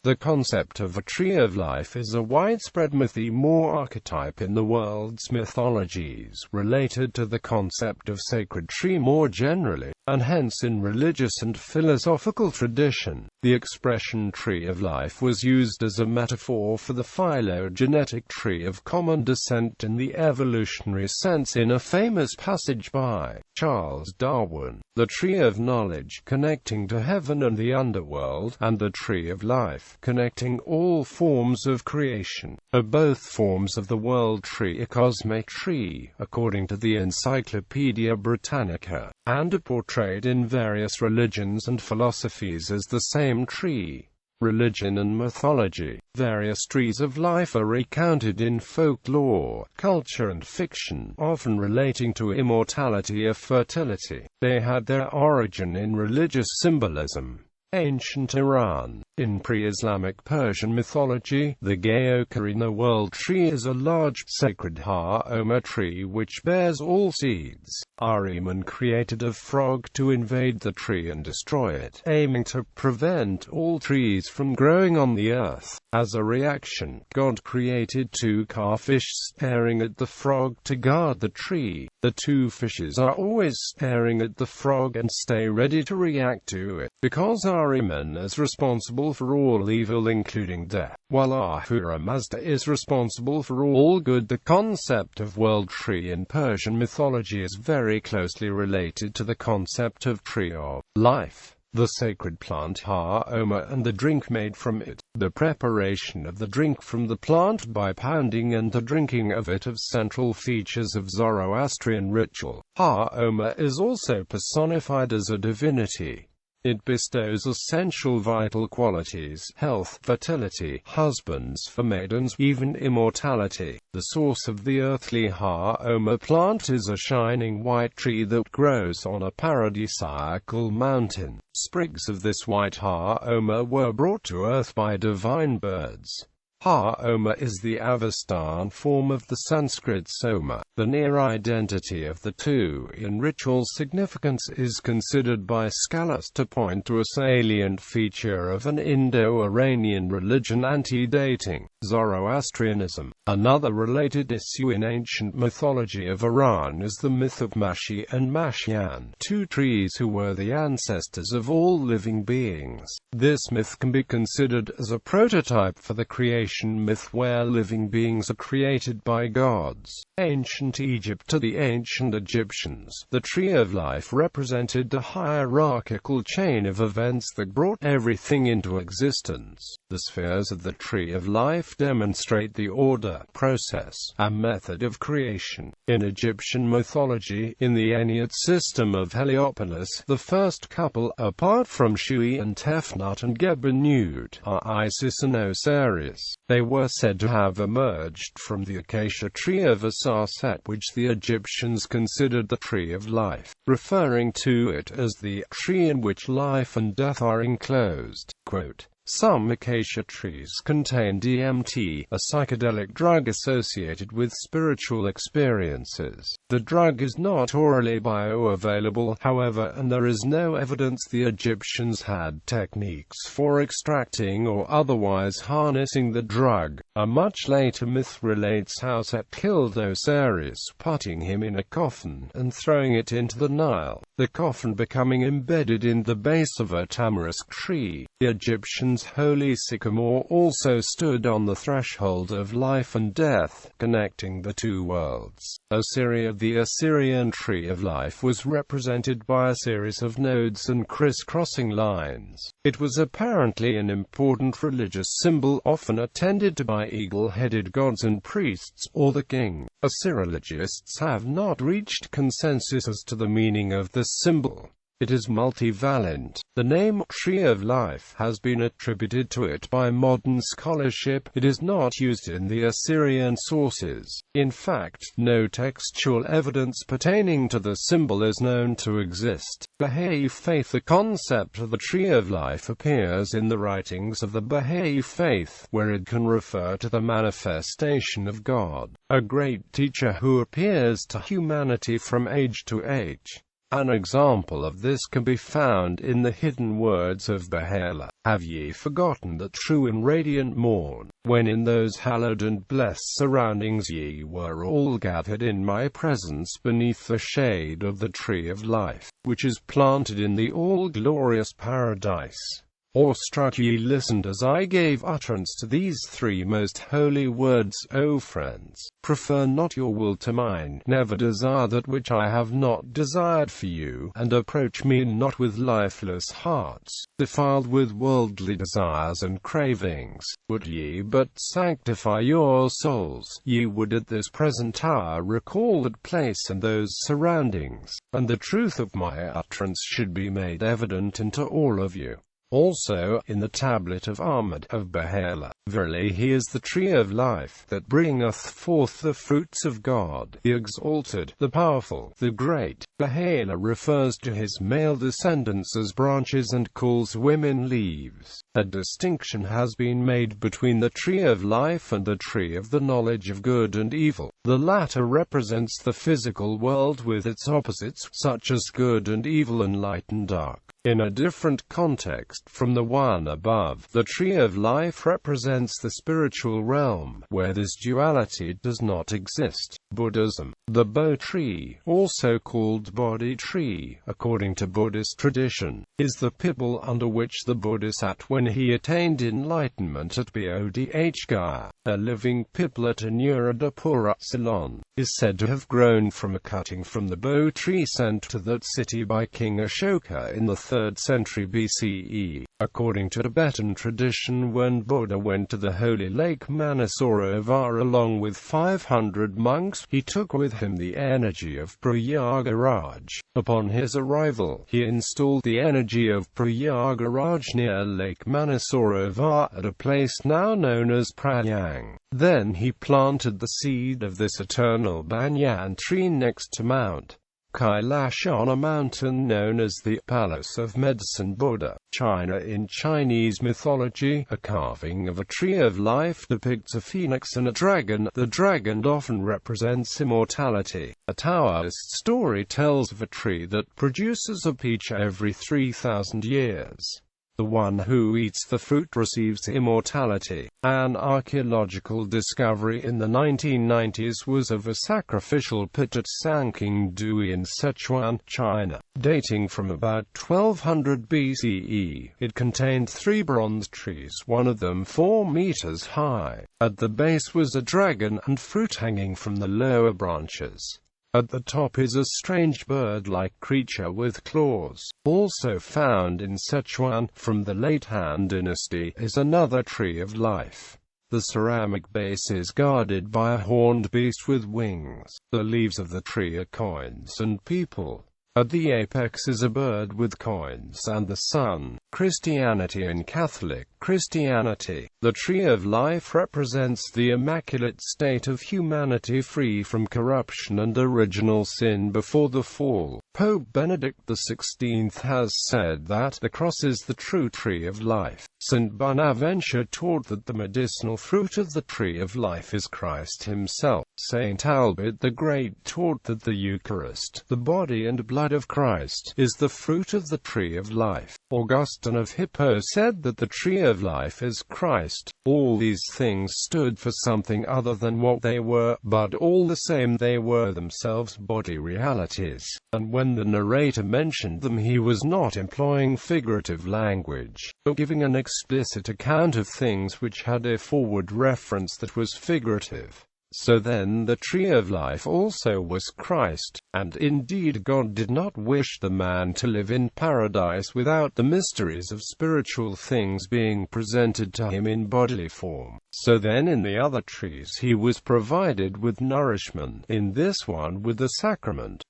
The concept of a tree of life is a widespread mytheme or archetype in the world's mythologies, related to the concept of sacred tree more generally, and hence in religious and philosophical tradition. The expression tree of life was used as a metaphor for the phylogenetic tree of common descent in the evolutionary sense in a famous passage by Charles Darwin. The tree of knowledge, connecting to heaven and the underworld, and the tree of life, connecting all forms of creation, are both forms of the world tree, a cosmic tree, according to the Encyclopædia Britannica, and are portrayed in various religions and philosophies as the same tree. Religion and mythology. Various trees of life are recounted in folklore, culture and fiction, often relating to immortality or fertility. They had their origin in religious symbolism. Ancient Iran. In pre-Islamic Persian mythology, the Gayokarina world tree is a large, sacred Ha-Oma tree which bears all seeds. Ahriman created a frog to invade the tree and destroy it, aiming to prevent all trees from growing on the earth. As a reaction, God created two carfish staring at the frog to guard the tree. The two fishes are always staring at the frog and stay ready to react to it, because Ahriman is responsible for all evil including death, while Ahura Mazda is responsible for all good. The concept of world tree in Persian mythology is very closely related to the concept of tree of life. The sacred plant Ha-Oma and the drink made from it. The preparation of the drink from the plant by pounding and the drinking of it are central features of Zoroastrian ritual. Ha-Oma is also personified as a divinity. It bestows essential vital qualities, health, fertility, husbands for maidens, even immortality. The source of the earthly Ha-Oma plant is a shining white tree that grows on a paradisiacal mountain. Sprigs of this white Ha-Oma were brought to earth by divine birds. Ha-Oma is the Avestan form of the Sanskrit Soma. The near identity of the two in ritual significance is considered by scholars to point to a salient feature of an Indo-Iranian religion antedating Zoroastrianism. Another related issue in ancient mythology of Iran is the myth of Mashi and Mashyan, two trees who were the ancestors of all living beings. This myth can be considered as a prototype for the creation myth where living beings are created by gods. Ancient Egypt. To the ancient Egyptians, the tree of life represented a hierarchical chain of events that brought everything into existence. The spheres of the tree of life demonstrate the order, process, and method of creation. In Egyptian mythology, in the Ennead system of Heliopolis, the first couple, apart from Shui and Tefnut and Gebenud, are Isis and Osiris. They were said to have emerged from the acacia tree of Asaset, which the Egyptians considered the tree of life, referring to it as the tree in which life and death are enclosed. Quote, "Some acacia trees contain DMT, a psychedelic drug associated with spiritual experiences. The drug is not orally bioavailable, however, and there is no evidence the Egyptians had techniques for extracting or otherwise harnessing the drug." A much later myth relates how Set killed Osiris, putting him in a coffin and throwing it into the Nile, the coffin becoming embedded in the base of a tamarisk tree. The Egyptians' holy sycamore also stood on the threshold of life and death, connecting the two worlds. Assyria. The Assyrian tree of life was represented by a series of nodes and criss-crossing lines. It was apparently an important religious symbol, often attended by eagle-headed gods and priests, or the king. Assyriologists have not reached consensus as to the meaning of this symbol. It is multivalent. The name Tree of Life has been attributed to it by modern scholarship. It is not used in the Assyrian sources. In fact, no textual evidence pertaining to the symbol is known to exist. Baha'i faith. The concept of the Tree of Life appears in the writings of the Baha'i faith, where it can refer to the manifestation of God, a great teacher who appears to humanity from age to age. An example of this can be found in the hidden words of Baha'u'llah. Have ye forgotten the true and radiant morn, when in those hallowed and blessed surroundings ye were all gathered in my presence beneath the shade of the tree of life, which is planted in the all-glorious paradise? Awestruck ye listened as I gave utterance to these three most holy words. O friends, prefer not your will to mine, never desire that which I have not desired for you, and approach me not with lifeless hearts, defiled with worldly desires and cravings. Would ye but sanctify your souls, ye would at this present hour recall that place and those surroundings, and the truth of my utterance should be made evident unto all of you. Also, in the tablet of Ahmad of Baha'u'llah, verily he is the tree of life, that bringeth forth the fruits of God, the exalted, the powerful, the great. Baha'u'llah refers to his male descendants as branches and calls women leaves. A distinction has been made between the tree of life and the tree of the knowledge of good and evil. The latter represents the physical world with its opposites, such as good and evil and light and dark. In a different context from the one above, the tree of life represents the spiritual realm, where this duality does not exist. Buddhism. The Bo tree, also called Bodhi tree, according to Buddhist tradition, is the pipal under which the Buddha sat when he attained enlightenment at Bodh Gaya. A living pipal at Anuradhapura, Ceylon, is said to have grown from a cutting from the Bo tree sent to that city by King Ashoka in the 3rd century BCE. According to Tibetan tradition, when Buddha went to the holy lake Manasarovar along with 500 monks, he took with him the energy of Prayagaraj. Upon his arrival, he installed the energy of Prayagaraj near Lake Manasarovar at a place now known as Prayang. Then he planted the seed of this eternal banyan tree next to Mount Kailash on a mountain known as the Palace of Medicine Buddha, China. In Chinese mythology, a carving of a tree of life depicts a phoenix and a dragon. The dragon often represents immortality. A Taoist story tells of a tree that produces a peach every 3,000 years. The one who eats the fruit receives immortality. An archaeological discovery in the 1990s was of a sacrificial pit at Sanqingdui in Sichuan, China, dating from about 1200 BCE. It contained 3 bronze trees, one of them 4 meters high. At the base was a dragon and fruit hanging from the lower branches. At the top is a strange bird-like creature with claws. Also found in Sichuan, from the late Han Dynasty, is another tree of life. The ceramic base is guarded by a horned beast with wings. The leaves of the tree are coins and people. At the apex is a bird with coins and the sun. Christianity and Catholic Christianity. The tree of life represents the immaculate state of humanity free from corruption and original sin before the fall. Pope Benedict XVI has said that the cross is the true tree of life. St. Bonaventure taught that the medicinal fruit of the tree of life is Christ himself. St. Albert the Great taught that the Eucharist, the body and blood of Christ, is the fruit of the tree of life. Augustine of Hippo said that the tree of life is Christ. All these things stood for something other than what they were, but all the same they were themselves body realities. And when the narrator mentioned them, he was not employing figurative language, but giving an explicit account of things which had a forward reference that was figurative. So then the tree of life also was Christ, and indeed God did not wish the man to live in paradise without the mysteries of spiritual things being presented to him in bodily form. So then in the other trees he was provided with nourishment, in this one with the sacrament.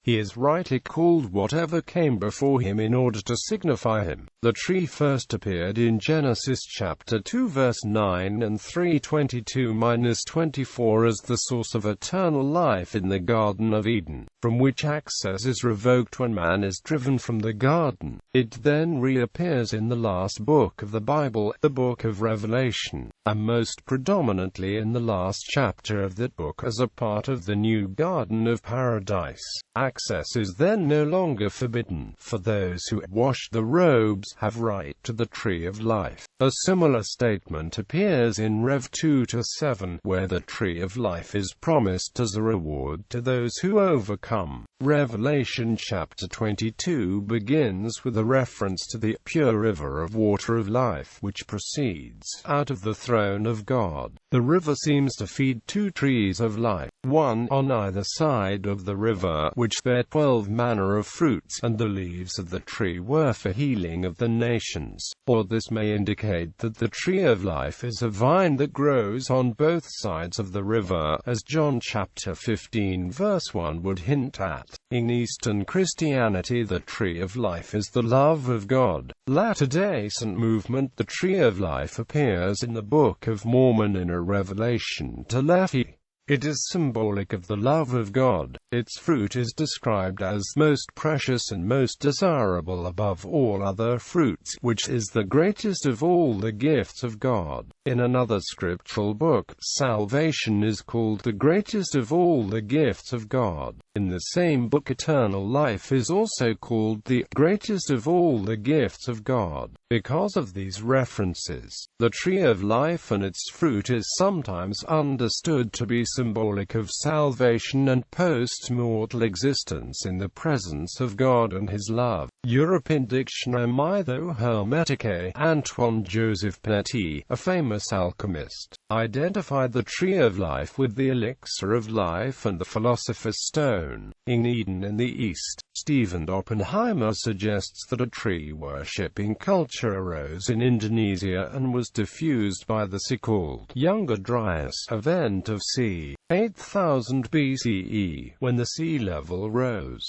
He is rightly called whatever came before him in order to signify him. The tree first appeared in Genesis chapter 2 verse 9 and 3:22-24 as the source of eternal life in the Garden of Eden, from which access is revoked when man is driven from the garden. It then reappears in the last book of the Bible, the book of Revelation, and most predominantly in the last chapter of that book as a part of the new Garden of Paradise. Access is then no longer forbidden, for those who wash the robes have right to the tree of life. A similar statement appears in Rev 2:7, where the tree of life is promised as a reward to those who overcome. Revelation chapter 22 begins with a reference to the pure river of water of life, which proceeds out of the throne of God. The river seems to feed two trees of life, one on either side of the river, which bear 12 manner of fruits, and the leaves of the tree were for healing of the nations. Or this may indicate that the tree of life is a vine that grows on both sides of the river, as John chapter 15 verse 1 would hint at. In Eastern Christianity, the tree of life is the love of God. Latter-day Saint movement, the tree of life appears in the Book of Mormon in a revelation to Lehi. It is symbolic of the love of God. Its fruit is described as most precious and most desirable above all other fruits, which is the greatest of all the gifts of God. In another scriptural book, salvation is called the greatest of all the gifts of God. In the same book, eternal life is also called the greatest of all the gifts of God. Because of these references, the tree of life and its fruit is sometimes understood to be symbolic of salvation and post-mortal existence in the presence of God and His love. European Dictionary Mytho-Hermetique, Antoine Joseph Petit, a famous alchemist, identified the tree of life with the elixir of life and the philosopher's stone. In Eden in the East, Stephen Oppenheimer suggests that a tree-worshipping culture arose in Indonesia and was diffused by the so-called Younger Dryas event of c. 8000 BCE, when the sea level rose.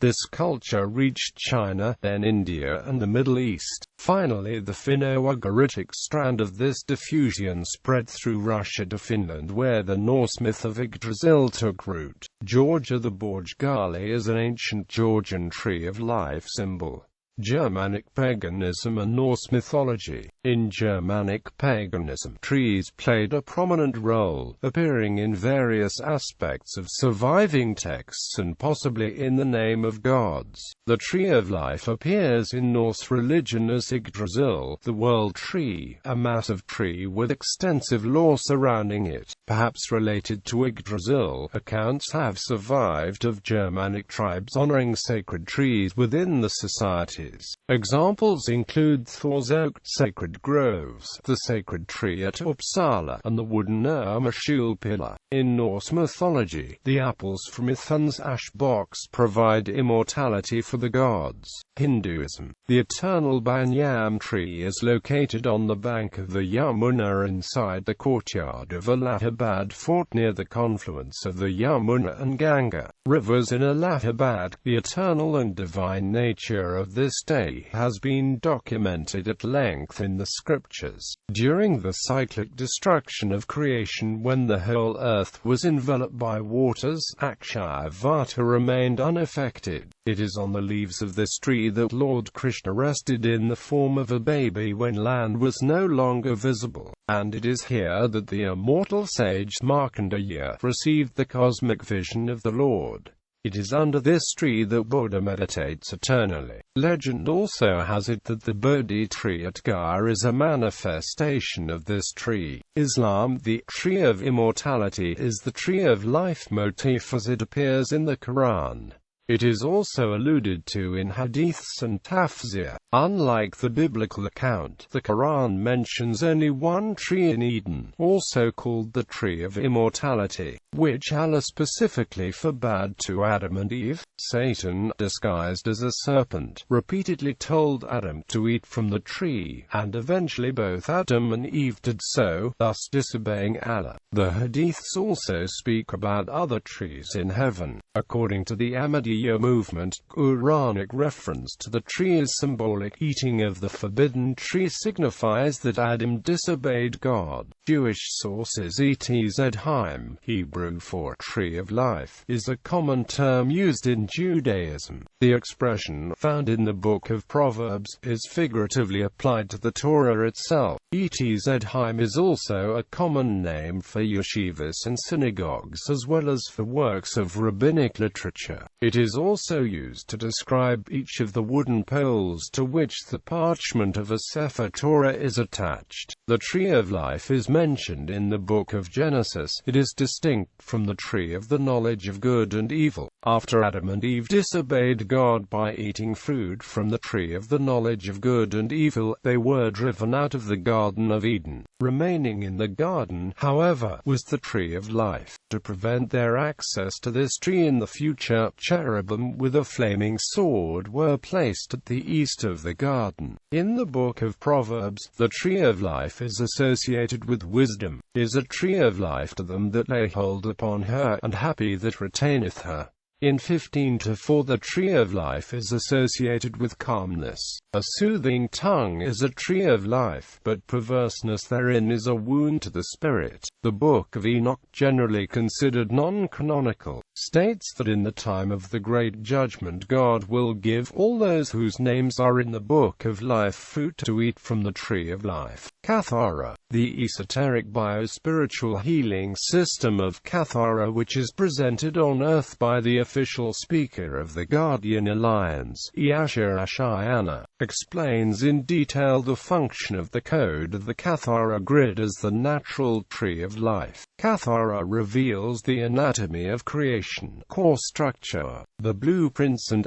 This culture reached China, then India and the Middle East. Finally, the Finno-Ugaritic strand of this diffusion spread through Russia to Finland, where the Norse myth of Yggdrasil took root. Georgia. The Borjgali is an ancient Georgian tree of life symbol. Germanic paganism and Norse mythology. In Germanic paganism, trees played a prominent role, appearing in various aspects of surviving texts and possibly in the name of gods. The tree of life appears in Norse religion as Yggdrasil, the world tree, a massive tree with extensive lore surrounding it, perhaps related to Yggdrasil. Accounts have survived of Germanic tribes honoring sacred trees within the society. Examples include Thor's oak, sacred groves, the sacred tree at Uppsala, and the wooden Irminsul pillar. In Norse mythology, the apples from Ithan's ash box provide immortality for the gods. Hinduism. The eternal Banyam tree is located on the bank of the Yamuna inside the courtyard of Allahabad fort near the confluence of the Yamuna and Ganga rivers in Allahabad. The eternal and divine nature of this day has been documented at length in the scriptures. During the cyclic destruction of creation, when the whole earth was enveloped by waters, Akshaya Vata remained unaffected. It is on the leaves of this tree that Lord Krishna rested in the form of a baby when land was no longer visible, and it is here that the immortal sage Markandeya received the cosmic vision of the Lord. It is under this tree that Buddha meditates eternally. Legend also has it that the Bodhi tree at Gaya is a manifestation of this tree. Islam. The tree of immortality is the tree of life motif as it appears in the Quran. It is also alluded to in hadiths and tafsir. Unlike the biblical account, the Quran mentions only one tree in Eden, also called the tree of immortality, which Allah specifically forbade to Adam and Eve. Satan, disguised as a serpent, repeatedly told Adam to eat from the tree, and eventually both Adam and Eve did so, thus disobeying Allah. The Hadiths also speak about other trees in heaven. According to the Ahmadiyya movement, Quranic reference to the tree is symbolic. Eating of the forbidden tree signifies that Adam disobeyed God. Jewish sources Etz-Haim, Hebrew for tree of life, is a common term used in Judaism. The expression, found in the book of Proverbs, is figuratively applied to the Torah itself. Etz-Haim is also a common name for yeshivas and synagogues as well as for works of rabbinic literature. It is also used to describe each of the wooden poles to which the parchment of a Sefer Torah is attached. The tree of life is mentioned in the book of Genesis. It is distinct from the tree of the knowledge of good and evil. After Adam and Eve disobeyed God by eating fruit from the tree of the knowledge of good and evil, they were driven out of the Garden of Eden. Remaining in the garden, however, was the tree of life. To prevent their access to this tree in the future, cherubim with a flaming sword were placed at the east of the garden. In the book of Proverbs, the tree of life is associated with wisdom, is a tree of life to them that lay hold upon her, and happy that retaineth her. In 15:4 the tree of life is associated with calmness. A soothing tongue is a tree of life, but perverseness therein is a wound to the spirit. The Book of Enoch, generally considered non-canonical, states that in the time of the Great Judgment God will give all those whose names are in the Book of Life fruit to eat from the tree of life. Kathara, the esoteric biospiritual healing system of Kathara, which is presented on earth by the official speaker of the Guardian Alliance, Yashir Ashayana, explains in detail the function of the code of the Kathara grid as the natural tree of life. Kathara reveals the anatomy of creation, core structure, the blueprints and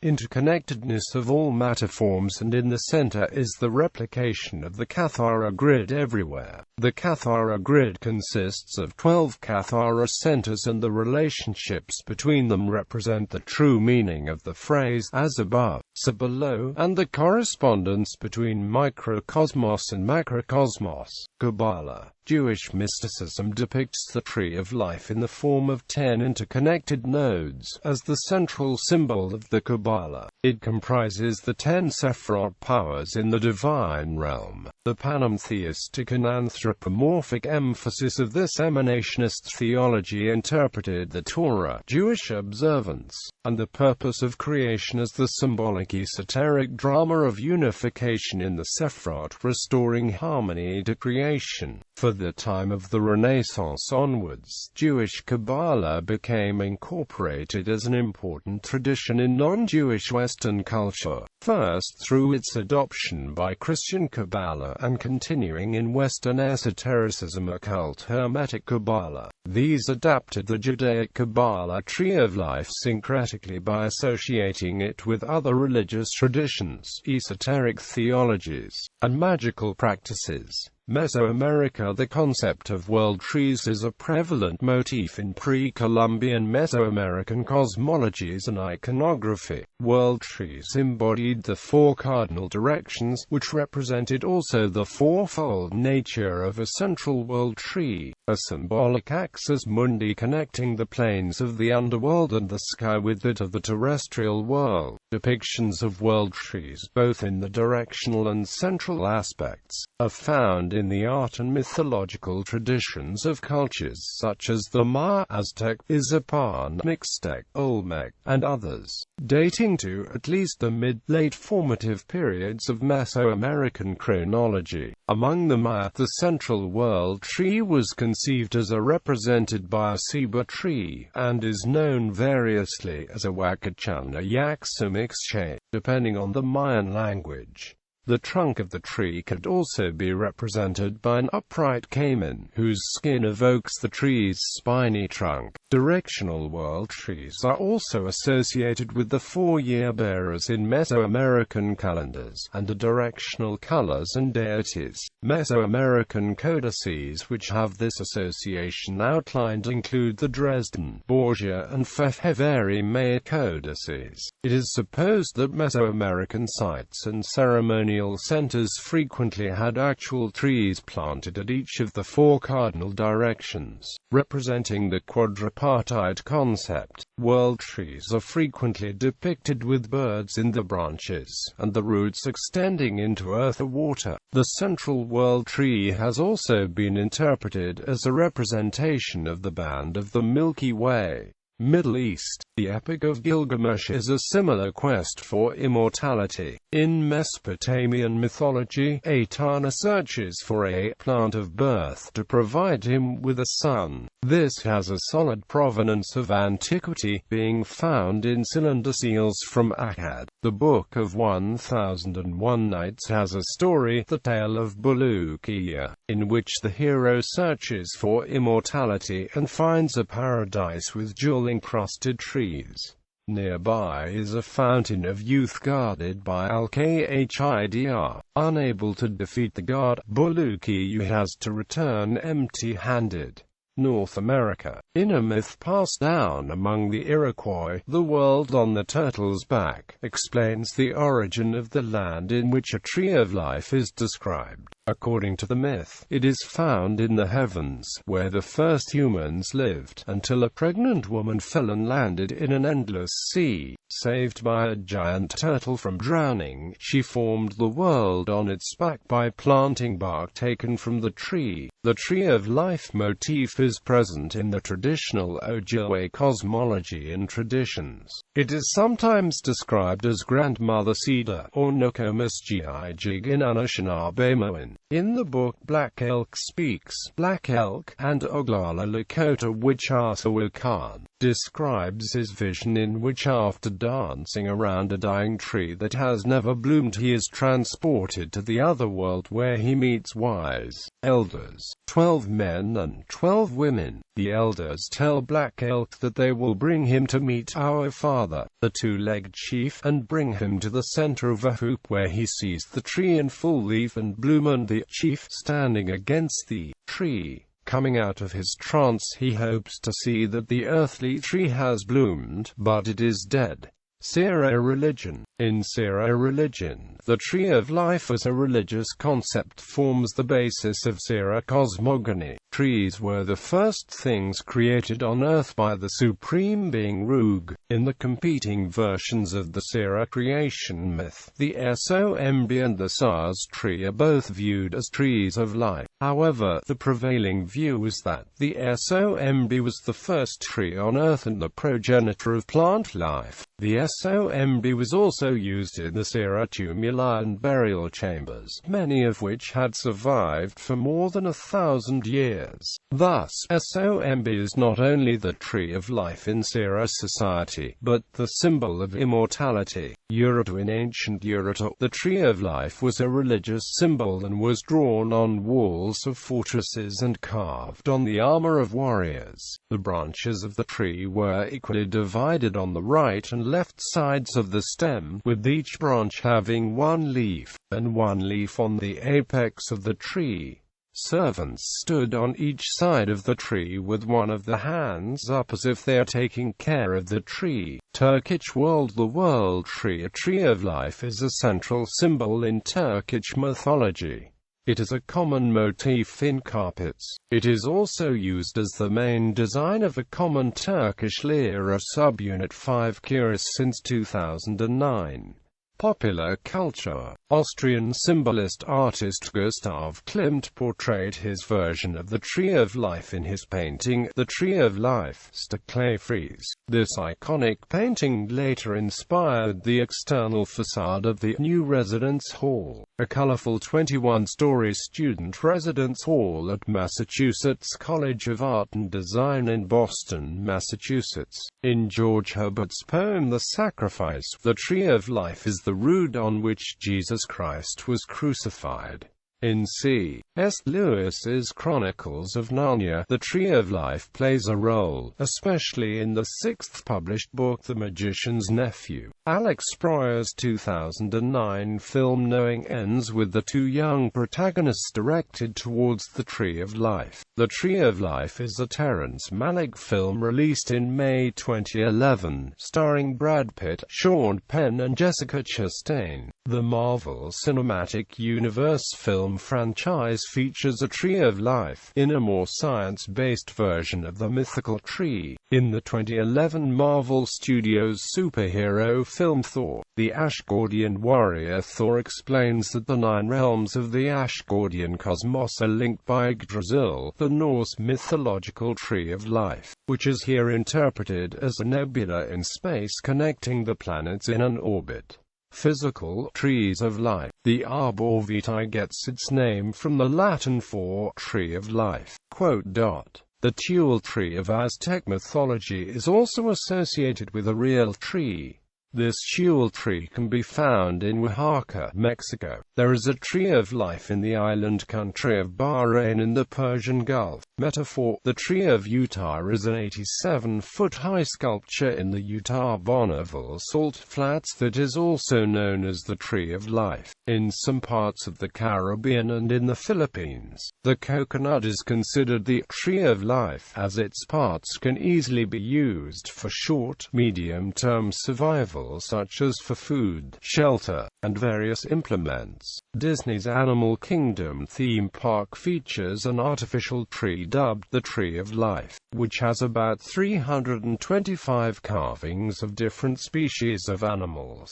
interconnectedness of all matter forms, and in the center is the replication of the Kathara grid everywhere. The Kathara grid consists of 12 Kathara centers, and the relationships between them represent the true meaning of the phrase as above, so below, and the correspondence between microcosmos and macrocosmos. Kabbalah. Jewish mysticism depicts the tree of life in the form of 10 interconnected nodes, as the central symbol of the Kabbalah. It comprises the 10 Sephiroth powers in the divine realm. The panentheistic and anthropomorphic emphasis of this emanationist theology interpreted the Torah, Jewish observance, and the purpose of creation as the symbolic esoteric drama of unification in the Sephiroth, restoring harmony to creation. For the time of the Renaissance onwards, Jewish Kabbalah became incorporated as an important tradition in non-Jewish Western culture, first through its adoption by Christian Kabbalah and continuing in Western esotericism occult Hermetic Kabbalah. These adapted the Judaic Kabbalah tree of life syncretically by associating it with other religious traditions, esoteric theologies, and magical practices. Mesoamerica. The concept of world trees is a prevalent motif in pre-Columbian Mesoamerican cosmologies and iconography. World trees embodied the 4 cardinal directions, which represented also the fourfold nature of a central world tree, a symbolic axis mundi connecting the planes of the underworld and the sky with that of the terrestrial world. Depictions of world trees, both in the directional and central aspects, are found in the art and mythological traditions of cultures such as the Maya, Aztec, Iztapan, Mixtec, Olmec, and others, dating to at least the mid-late formative periods of Mesoamerican chronology. Among the Maya, the central world tree was conceived as a represented by a ceiba tree, and is known variously as a Huacachan or Yaxamixche, depending on the Mayan language. The trunk of the tree could also be represented by an upright caiman, whose skin evokes the tree's spiny trunk. Directional world trees are also associated with the 4 year-bearers in Mesoamerican calendars, and the directional colors and deities. Mesoamerican codices which have this association outlined include the Dresden, Borgia, and Fefeveri Maya codices. It is supposed that Mesoamerican sites and ceremonial ceremonial centers frequently had actual trees planted at each of the four cardinal directions, representing the quadripartite concept. World trees are frequently depicted with birds in the branches, and the roots extending into earth or water. The central world tree has also been interpreted as a representation of the band of the Milky Way. Middle East. The Epic of Gilgamesh is a similar quest for immortality. In Mesopotamian mythology, Etana searches for a plant of birth to provide him with a son. This has a solid provenance of antiquity, being found in cylinder seals from Akkad. The Book of 1001 Nights has a story, the Tale of Bulukiya, in which the hero searches for immortality and finds a paradise with jewel-encrusted trees. Nearby is a fountain of youth guarded by Al-Khidr. Unable to defeat the god, Bulukiya has to return empty-handed. North America. In a myth passed down among the Iroquois, the world on the turtle's back explains the origin of the land in which a tree of life is described. According to the myth, it is found in the heavens, where the first humans lived, until a pregnant woman fell and landed in an endless sea. Saved by a giant turtle from drowning, she formed the world on its back by planting bark taken from the tree. The tree of life motif is present in the traditional Ojibwe cosmology and traditions. It is sometimes described as Grandmother Cedar, or Nokomis-Giig in Anishinaabemowin. In the book Black Elk Speaks, Black Elk, and Oglala Lakota Witch-Khan describes his vision in which after dancing around a dying tree that has never bloomed he is transported to the other world where he meets wise elders, 12 men and 12 women. The elders tell Black Elk that they will bring him to meet our father, the two-legged chief, and bring him to the center of a hoop where he sees the tree in full leaf and bloom and the chief standing against the tree. Coming out of his trance, he hopes to see that the earthly tree has bloomed, but it is dead. Sera religion. In Sera religion, the tree of life as a religious concept forms the basis of Sera cosmogony. Trees were the first things created on earth by the supreme being Rug. In the competing versions of the Sera creation myth, the Somb and the Saz tree are both viewed as trees of life. However, the prevailing view is that the Somb was the first tree on earth and the progenitor of plant life. The Somb was also used in the Sera tumuli and burial chambers, many of which had survived for more than 1,000 years. Thus, Somb is not only the tree of life in Sera society, but the symbol of immortality. Urartu. In ancient Urartu, the tree of life was a religious symbol and was drawn on walls of fortresses and carved on the armor of warriors. The branches of the tree were equally divided on the right and left sides of the stem, with each branch having one leaf, and one leaf on the apex of the tree. Servants stood on each side of the tree with one of the hands up as if they are taking care of the tree. Turkish world. The world tree, a tree of life, is a central symbol in Turkish mythology. It is a common motif in carpets. It is also used as the main design of a common Turkish lira subunit 5 kuruş since 2009. Popular culture. Austrian symbolist artist Gustav Klimt portrayed his version of the Tree of Life in his painting, The Tree of Life, clay frieze. This iconic painting later inspired the external facade of the new residence hall, a colorful 21-story student residence hall at Massachusetts College of Art and Design in Boston, Massachusetts. In George Herbert's poem The Sacrifice, the Tree of Life is the root on which Jesus Christ was crucified. In C.S. Lewis's Chronicles of Narnia, the Tree of Life plays a role, especially in the sixth published book The Magician's Nephew. Alex Proyer's 2009 film Knowing ends with the two young protagonists directed towards the Tree of Life. The Tree of Life is a Terrence Malick film released in May 2011, starring Brad Pitt, Sean Penn and Jessica Chastain. The Marvel Cinematic Universe film franchise features a Tree of Life, in a more science-based version of the mythical tree. In the 2011 Marvel Studios superhero film Thor, the Asgardian warrior Thor explains that the 9 realms of the Asgardian cosmos are linked by Yggdrasil, the Norse mythological Tree of Life, which is here interpreted as a nebula in space connecting the planets in an orbit. Physical trees of life. The arbor vitae gets its name from the Latin for tree of life. The Tule tree of Aztec mythology is also associated with a real tree. This Tule tree can be found in Oaxaca, Mexico. There is a tree of life in the island country of Bahrain in the Persian Gulf. Metaphor. The Tree of Utah is an 87-foot-high sculpture in the Utah Bonneville Salt Flats that is also known as the Tree of Life. In some parts of the Caribbean and in the Philippines, the coconut is considered the tree of life, as its parts can easily be used for short, medium-term survival, such as for food, shelter, and various implements. Disney's Animal Kingdom theme park features an artificial tree dubbed the Tree of Life, which has about 325 carvings of different species of animals.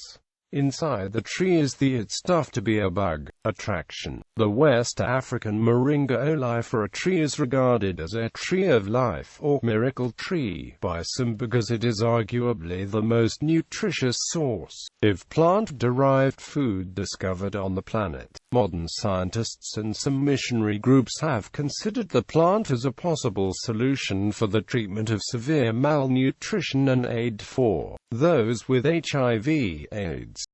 Inside the tree is it's stuffed to be a bug attraction. The West African moringa oleifera tree is regarded as a tree of life or miracle tree by some because it is arguably the most nutritious source of plant-derived food discovered on the planet. Modern scientists and some missionary groups have considered the plant as a possible solution for the treatment of severe malnutrition and aid for those with HIV/AIDS.